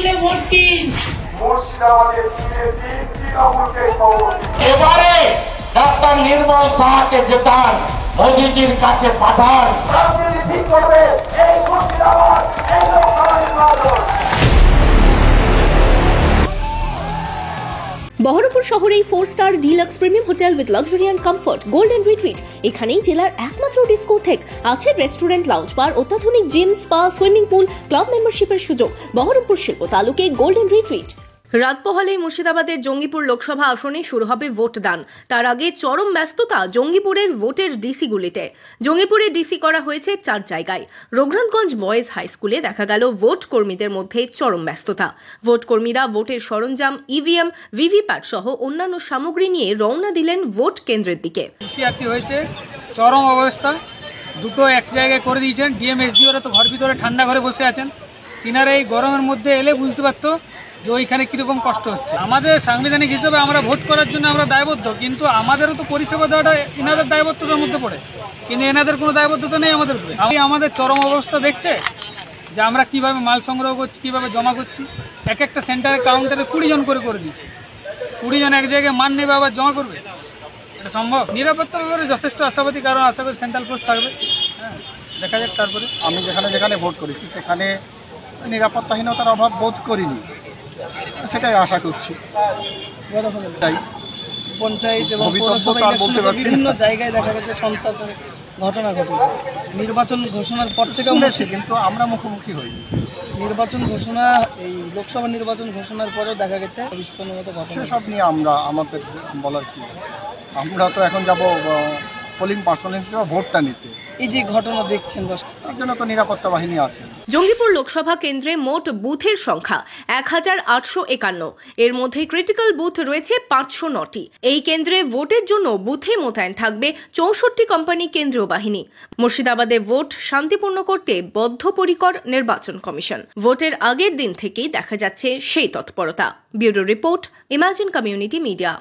থাকলে ভোট দিন। মুর্শিদাবাদের তৃণমূলকে খবর দিন। এবারে ডাক্তার নির্মল সাহাকে জেতান, মোদীজির কাছে পাঠান। রাজনীতি ঠিক করবে এই মুর্শিদাবাদ, এই লোকসভা নির্বাচন। বহরমপুর শহরেই 4 star deluxe premium hotel with luxury and comfort Golden Retreat. এখানেই জেলার একমাত্র ডিস্কোথেক, আছে রেস্টুরেন্ট, লাউঞ্জ বার, অত্যাধুনিক gym, spa, swimming pool, club মেম্বারশিপের সুযোগ। বহরমপুর শিল্প তালুকে গোল্ডেন রিট্রিট। রাত পোহালে মুর্শিদাবাদের জঙ্গিপুর লোকসভা আসনে শুরু হবে ভোটদান। তার আগে চরম ব্যস্ততা জঙ্গিপুরের ভোটের ডিসিগুলিতে। জঙ্গিপুরে ডিসি করা হয়েছে 4 জায়গায়। রঘুনাথগঞ্জ বয়েজ হাই স্কুলে দেখা গেল ভোট কর্মীদের মধ্যে চরম ব্যস্ততা। ভোট কর্মীরা ভোটের সরঞ্জাম, ইভিএম, ভিভিপ্যাট সহ অন্যান্য সামগ্রী নিয়ে রওনা দিলেন ভোট কেন্দ্রের দিকে। ডিসিআরটি হয়েছে চরম অবস্থা, দুটো এক জায়গায় করে দিয়েছেন। ডিএমএসডিওরা তো ঘর ভিতরে ঠান্ডা ঘরে বসে আছেন, তিনারা এই গরমের মধ্যে এলে বুঝতে পারতো যে ওইখানে কিরকম কষ্ট হচ্ছে। আমাদের সাংবিধানিক হিসেবে আমরা ভোট করার জন্য আমরা দায়বদ্ধ, কিন্তু আমাদেরও তো পরিষেবা দেওয়াটা এনাদের দায়বদ্ধতার মধ্যে পড়ে, কিন্তু এনাদের কোনো দায়বদ্ধতা নেই আমাদের উপরে। আমাদের চরম অবস্থা দেখছে যে আমরা কিভাবে মাল সংগ্রহ করছি, কিভাবে জমা করছি। এক একটা সেন্টারে কাউন্টারে 20 জন করে দিয়েছি। 20 জন এক জায়গায় মান নেবে আবার জমা করবে, এটা সম্ভব? নিরাপত্তার ব্যাপারে যথেষ্ট আশাবাদী, কারণ আশা করি সেন্ট্রাল ফোর্স থাকবে। হ্যাঁ, দেখা যাক। তারপরে আমি যেখানে ভোট করেছি সেখানে নিরাপত্তাহীনতার অভাব বোধ করিনি, সেটাই আশা করছি। তাই পঞ্চায়েত এবং পৌরসভা ইলেকশনে বিভিন্ন জায়গায় দেখা গেছে সন্ত্রাসের ঘটনা ঘটেছে। নির্বাচন ঘোষণার পর থেকে কিন্তু আমরা মুখোমুখি হই। নির্বাচন ঘোষণা, এই লোকসভা নির্বাচন ঘোষণার পরেও দেখা গেছে বিস্ফোরণগত ঘটনা। সেসব নিয়ে আমাদের বলার কি আছে? আমরা তো এখন যাব পোলিং পার্সন হিসেবে ভোটটা নিতে। এই যে ঘটনা দেখছেন, তার জন্য তো নিরাপত্তা বাহিনী আছে। জঙ্গিপুর লোকসভা কেন্দ্রে মোট বুথের সংখ্যা 1851। এর মধ্যে ক্রিটিক্যাল বুথ রয়েছে 509টি। এই কেন্দ্রে ভোটের জন্য বুথে মোতায়েন থাকবে 64 কোম্পানি কেন্দ্রীয় বাহিনী। মুর্শিদাবাদে ভোট শান্তিপূর্ণ করতে বদ্ধপরিকর নির্বাচন কমিশন। ভোটের আগের দিন থেকেই দেখা যাচ্ছে সেই তৎপরতা। Bureau report, imagine community media.